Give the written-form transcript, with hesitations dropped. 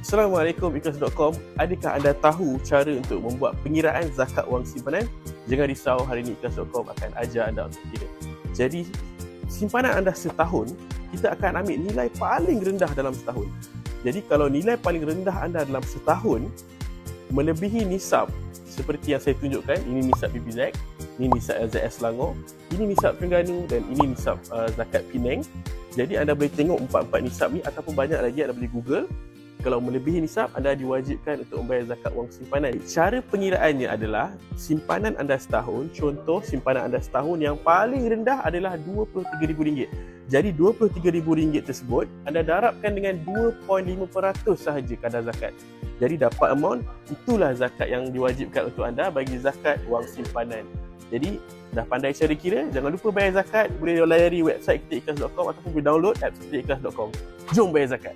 Assalamualaikum ikhlas.com. Adakah anda tahu cara untuk membuat pengiraan zakat wang simpanan? Jangan risau, hari ini ikhlas.com akan ajar anda untuk kira. Jadi, simpanan anda setahun, kita akan ambil nilai paling rendah dalam setahun. Jadi, kalau nilai paling rendah anda dalam setahun melebihi nisab seperti yang saya tunjukkan, ini nisab PPZ, ini nisab LZS Selangor, ini nisab Terengganu dan ini nisab zakat Penang. Jadi, anda boleh tengok empat-empat nisab ni ataupun banyak lagi anda boleh Google. Kalau melebihi nisab, anda diwajibkan untuk membayar zakat wang simpanan. Cara pengiraannya adalah simpanan anda setahun, contoh simpanan anda setahun yang paling rendah adalah RM23,000. Jadi RM23,000 tersebut anda darabkan dengan 2.5% sahaja kadar zakat. Jadi dapat amount, itulah zakat yang diwajibkan untuk anda bagi zakat wang simpanan. Jadi dah pandai cara kira, jangan lupa bayar zakat. Boleh layari website kita ikhlas.com ataupun boleh download apps kita ikhlas.com. Jom bayar zakat.